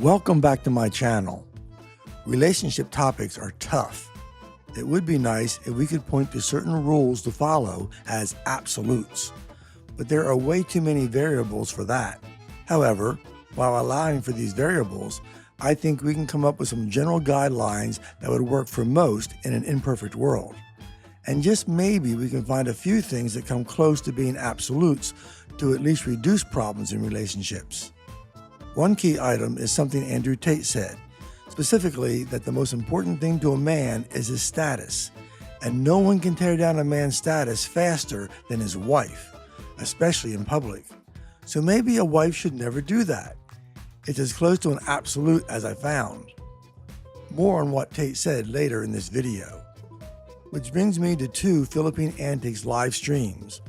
Welcome back to my channel. Relationship topics are tough. It would be nice if we could point to certain rules to follow as absolutes, but there are way too many variables for that. However, while allowing for these variables, I think we can come up with some general guidelines that would work for most in an imperfect world. And just maybe we can find a few things that come close to being absolutes to at least reduce problems in relationships. One key item is something Andrew Tate said, specifically that the most important thing to a man is his status, and no one can tear down a man's status faster than his wife, especially in public. So maybe a wife should never do that. It's as close to an absolute as I found. More on what Tate said later in this video. Which brings me to two Philippine Antics live streams.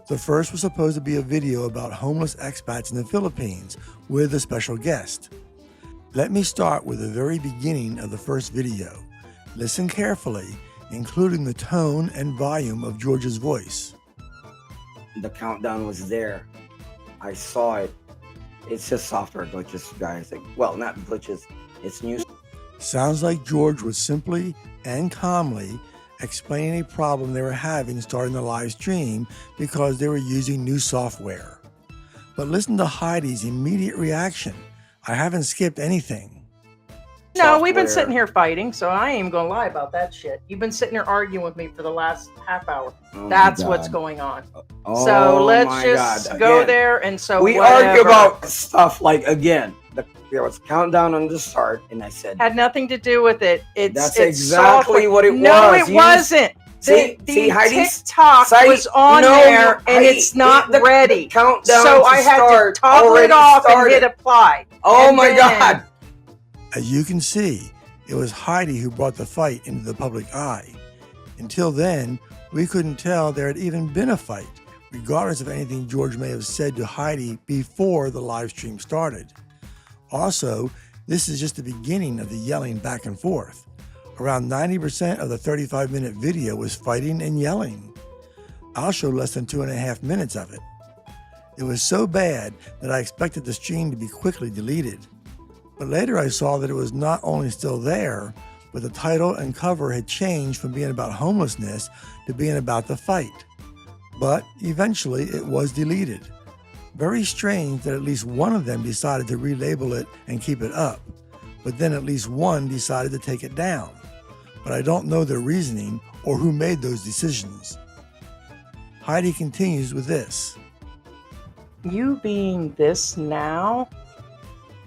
The first was supposed to be a video about homeless expats in the Philippines with a special guest. Let me start with the very beginning of the first video. Listen carefully, including the tone and volume of George's voice. The countdown was there. I saw it. It's just software glitches, guys. Well, not glitches. It's new. Sounds like George was simply and calmly explaining a problem they were having starting the live stream because they were using new software. But listen to Heidi's immediate reaction. I haven't skipped anything. No, we've been sitting here fighting, so I ain't even gonna lie about that shit. You've been sitting here arguing with me for the last half hour. That's what's going on. So let's just go there. And so we argue about stuff like, again, there was a countdown on the start, and I said had nothing to do with it. That's exactly what it was. No, it wasn't. See, Heidi's TikTok was on there, and it's not ready. Countdown, so I had to toggle it off and hit apply. Oh my God! As you can see, it was Heidi who brought the fight into the public eye. Until then, we couldn't tell there had even been a fight, regardless of anything George may have said to Heidi before the live stream started. Also, this is just the beginning of the yelling back and forth. Around 90% of the 35-minute video was fighting and yelling. I'll show less than 2.5 minutes of it. It was so bad that I expected the stream to be quickly deleted. But later I saw that it was not only still there, but the title and cover had changed from being about homelessness to being about the fight. But eventually it was deleted. Very strange that at least one of them decided to relabel it and keep it up, but then at least one decided to take it down. But I don't know their reasoning or who made those decisions. Heidi continues with this. You being this now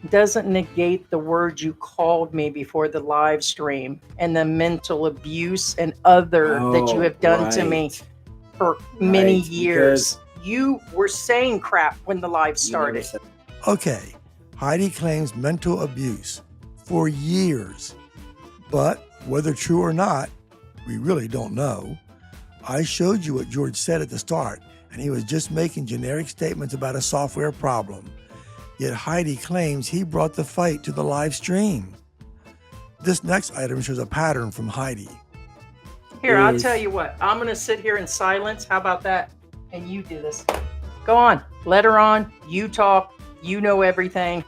doesn't negate the words you called me before the live stream and the mental abuse and other that you have done to me for many years. You were saying crap when the live started. Okay, Heidi claims mental abuse for years. But whether true or not, we really don't know. I showed you what George said at the start, and he was just making generic statements about a software problem. Yet Heidi claims he brought the fight to the live stream. This next item shows a pattern from Heidi. Here, I'll tell you what. I'm going to sit here in silence. How about that? And you do this. Go on. Let her on. You talk. You know everything.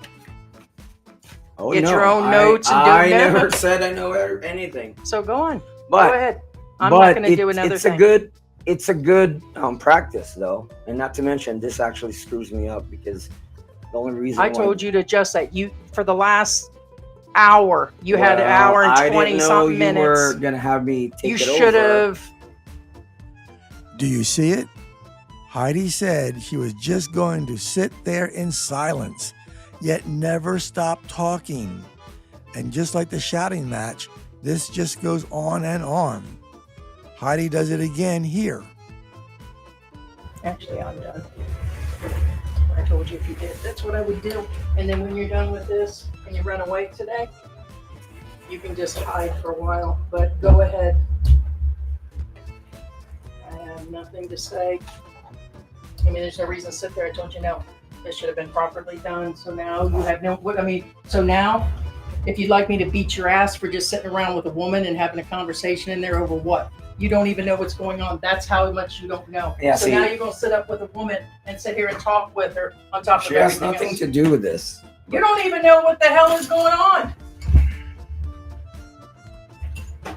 Get your own notes. I never said I know anything. So go on. Go ahead. I'm not going to do another thing. It's a good practice, though. And not to mention, this actually screws me up because the only reason I told you to adjust that. You for the last hour. You had an hour and 20-something minutes. You were going to have me take it over. You should have. Do you see it? Heidi said she was just going to sit there in silence, yet never stop talking. And just like the shouting match, this just goes on and on. Heidi does it again here. Actually, I'm done. I told you if you did, that's what I would do. And then when you're done with this and you run away today, you can just hide for a while, but go ahead. I have nothing to say. I mean, there's no reason to sit there. I told you no. This should have been properly done. So now you have no, so now if you'd like me to beat your ass for just sitting around with a woman and having a conversation in there over what? You don't even know what's going on. That's how much you don't know. Yeah, so now you're going to sit up with a woman and sit here and talk with her on top of everything else. She has nothing to do with this. You don't even know what the hell is going on.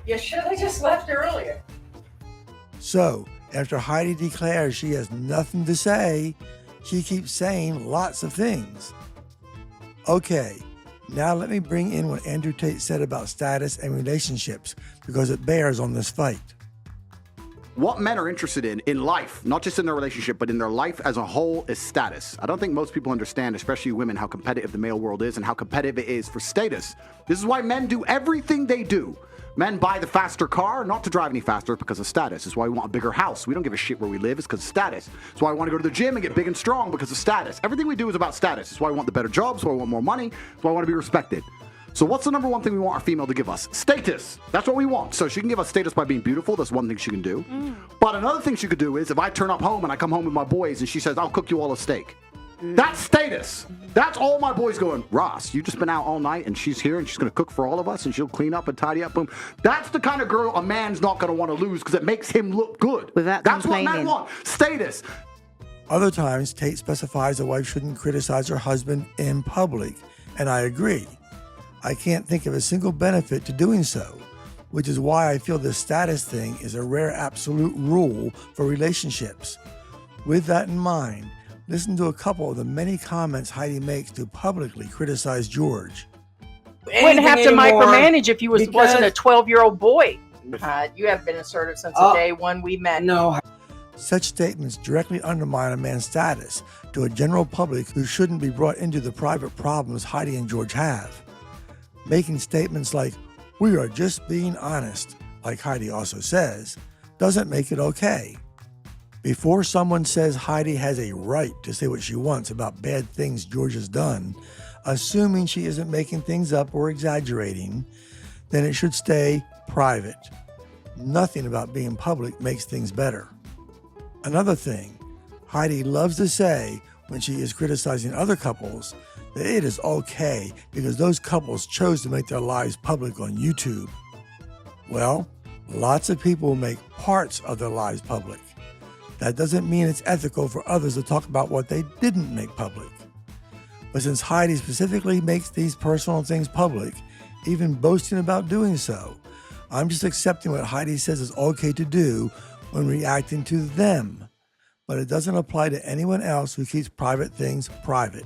You should have just left earlier. So, after Heidi declares she has nothing to say, she keeps saying lots of things. Okay, now let me bring in what Andrew Tate said about status and relationships, because it bears on this fight. What men are interested in life, not just in their relationship, but in their life as a whole, is status. I don't think most people understand, especially women, how competitive the male world is and how competitive it is for status. This is why men do everything they do. Men buy the faster car, not to drive any faster, because of status. It's why we want a bigger house. We don't give a shit where we live. It's because of status. It's why I want to go to the gym and get big and strong, because of status. Everything we do is about status. It's why I want the better job. It's why I want more money. It's why I want to be respected. So what's the number one thing we want our female to give us? Status. That's what we want. So she can give us status by being beautiful. That's one thing she can do. But another thing she could do is if I turn up home and I come home with my boys and she says, I'll cook you all a steak. That's status. That's all my boys going, Ross, you just been out all night and she's here and she's going to cook for all of us and she'll clean up and tidy up. Boom. That's the kind of girl a man's not going to want to lose because it makes him look good. Without That's what men complaining. want. Status. Other times, Tate specifies a wife shouldn't criticize her husband in public, and I agree. I can't think of a single benefit to doing so, which is why I feel the status thing is a rare absolute rule for relationships. With that in mind, listen to a couple of the many comments Heidi makes to publicly criticize George. Wouldn't have to anymore micromanage if you wasn't a because- 12-year-old boy. You have been assertive since the day one we met. No, Such statements directly undermine a man's status to a general public who shouldn't be brought into the private problems Heidi and George have. Making statements like, "We are just being honest," like Heidi also says, doesn't make it okay. Before someone says Heidi has a right to say what she wants about bad things George has done, assuming she isn't making things up or exaggerating, then it should stay private. Nothing about being public makes things better. Another thing, Heidi loves to say when she is criticizing other couples that it is okay because those couples chose to make their lives public on YouTube. Well, lots of people make parts of their lives public. That doesn't mean it's ethical for others to talk about what they didn't make public. But since Heidi specifically makes these personal things public, even boasting about doing so, I'm just accepting what Heidi says is okay to do when reacting to them. But it doesn't apply to anyone else who keeps private things private.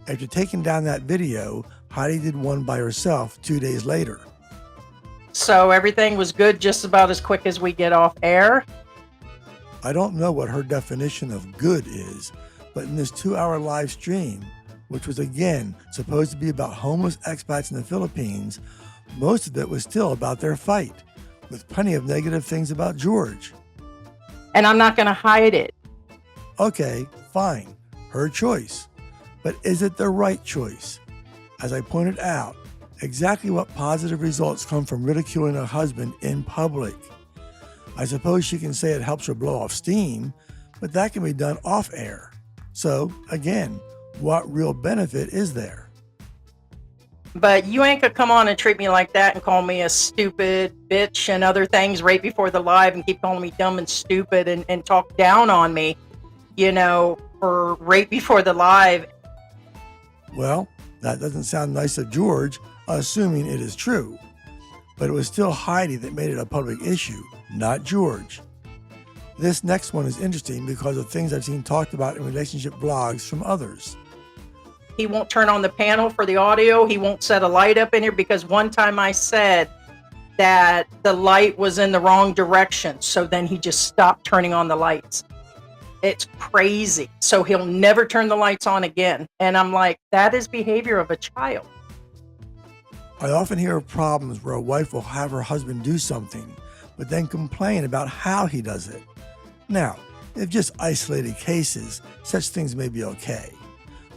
After taking down that video, Heidi did one by herself 2 days later. So everything was good just about as quick as we get off air. I don't know what her definition of good is, but in this 2-hour live stream, which was again supposed to be about homeless expats in the Philippines, most of it was still about their fight, with plenty of negative things about George. And I'm not going to hide it. Okay, fine, her choice. But is it the right choice? As I pointed out, exactly what positive results come from ridiculing a husband in public? I suppose she can say it helps her blow off steam, but that can be done off air. So, again, what real benefit is there? But you ain't gonna come on and treat me like that and call me a stupid bitch and other things right before the live and keep calling me dumb and stupid and talk down on me, for right before the live. Well, that doesn't sound nice of George, assuming it is true. But it was still Heidi that made it a public issue, not George. This next one is interesting because of things I've seen talked about in relationship blogs from others. He won't turn on the panel for the audio. He won't set a light up in here because one time I said that the light was in the wrong direction. So then he just stopped turning on the lights. It's crazy. So he'll never turn the lights on again. And I'm like, that is behavior of a child. I often hear of problems where a wife will have her husband do something, but then complain about how he does it. Now, if just isolated cases, such things may be okay.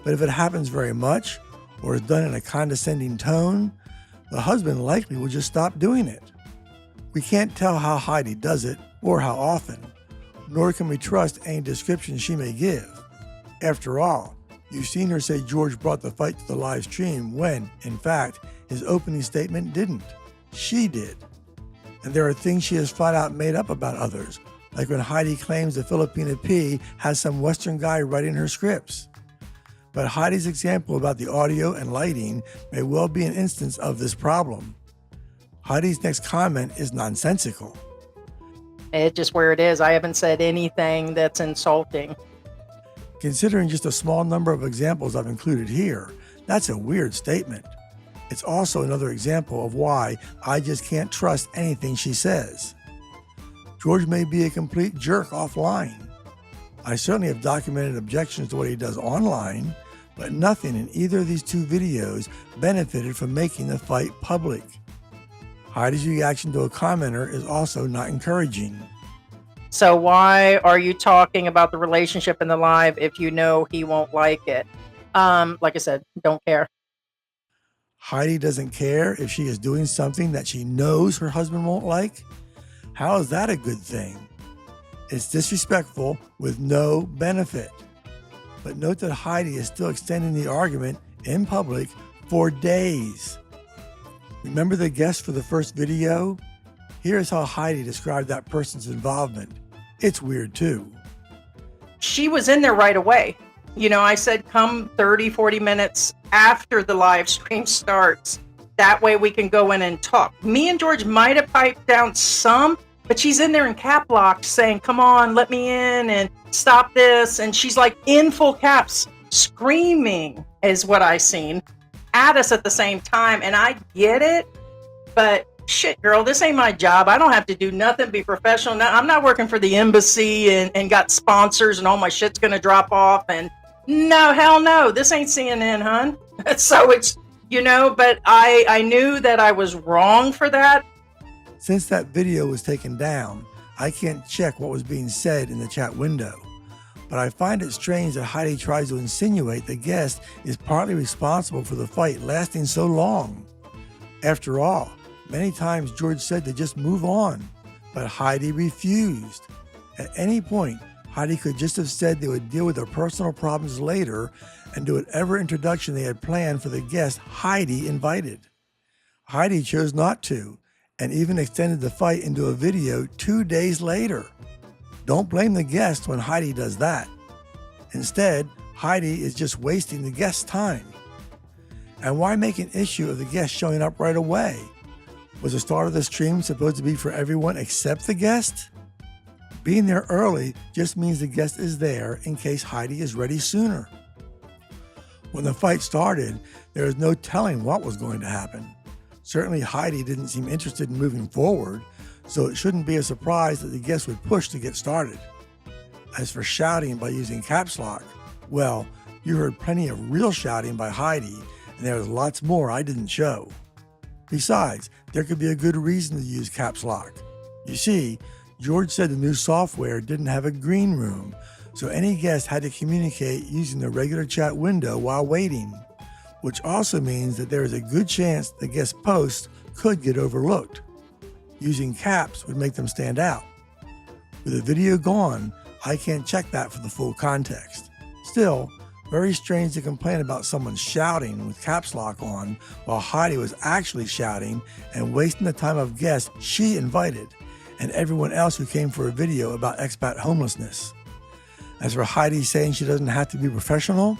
But if it happens very much, or is done in a condescending tone, the husband likely will just stop doing it. We can't tell how Heidi does it or how often, nor can we trust any description she may give. After all, you've seen her say George brought the fight to the live stream when, in fact, his opening statement didn't. She did. And there are things she has flat out made up about others, like when Heidi claims the Philippine P has some Western guy writing her scripts. But Heidi's example about the audio and lighting may well be an instance of this problem. Heidi's next comment is nonsensical. It's just where it is. I haven't said anything that's insulting. Considering just a small number of examples I've included here, that's a weird statement. It's also another example of why I just can't trust anything she says. George may be a complete jerk offline. I certainly have documented objections to what he does online, but nothing in either of these two videos benefited from making the fight public. Heidi's reaction to a commenter is also not encouraging. So why are you talking about the relationship in the live if you know he won't like it? Like I said, don't care. Heidi doesn't care if she is doing something that she knows her husband won't like? How is that a good thing? It's disrespectful with no benefit. But note that Heidi is still extending the argument in public for days. Remember the guest for the first video? Here's how Heidi described that person's involvement. It's weird too. She was in there right away. You know, I said come 30, 40 minutes after the live stream starts. That way we can go in and talk. Me and George might have piped down some, but she's in there in cap lock saying, come on, let me in and stop this. And she's like in full caps, screaming is what I seen at us at the same time. And I get it, but shit, girl, this ain't my job. I don't have to do nothing, be professional. No, I'm not working for the embassy and got sponsors and all my shit's going to drop off. And no, hell no, this ain't CNN, hun. So it's, you know, but I knew that I was wrong for that. Since that video was taken down, I can't check what was being said in the chat window. But I find it strange that Heidi tries to insinuate the guest is partly responsible for the fight lasting so long. After all, many times George said to just move on, but Heidi refused. At any point, Heidi could just have said they would deal with their personal problems later and do whatever introduction they had planned for the guest Heidi invited. Heidi chose not to, and even extended the fight into a video 2 days later. Don't blame the guest when Heidi does that. Instead, Heidi is just wasting the guest's time. And why make an issue of the guest showing up right away? Was the start of the stream supposed to be for everyone except the guest? Being there early just means the guest is there in case Heidi is ready sooner. When the fight started, there was no telling what was going to happen. Certainly Heidi didn't seem interested in moving forward, so it shouldn't be a surprise that the guest would push to get started. As for shouting by using caps lock, well, you heard plenty of real shouting by Heidi, and there was lots more I didn't show. Besides, there could be a good reason to use caps lock. You see, George said the new software didn't have a green room, so any guest had to communicate using the regular chat window while waiting, which also means that there is a good chance the guest posts could get overlooked. Using caps would make them stand out. With the video gone, I can't check that for the full context. Still, very strange to complain about someone shouting with caps lock on while Heidi was actually shouting and wasting the time of guests she invited and everyone else who came for a video about expat homelessness. As for Heidi saying she doesn't have to be professional,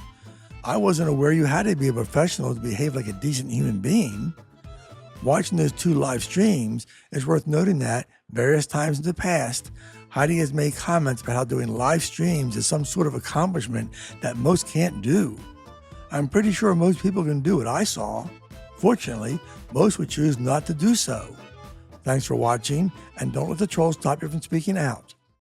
I wasn't aware you had to be a professional to behave like a decent human being. Watching those two live streams, it's worth noting that various times in the past, Heidi has made comments about how doing live streams is some sort of accomplishment that most can't do. I'm pretty sure most people can do what I saw. Fortunately, most would choose not to do so. Thanks for watching, and don't let the trolls stop you from speaking out.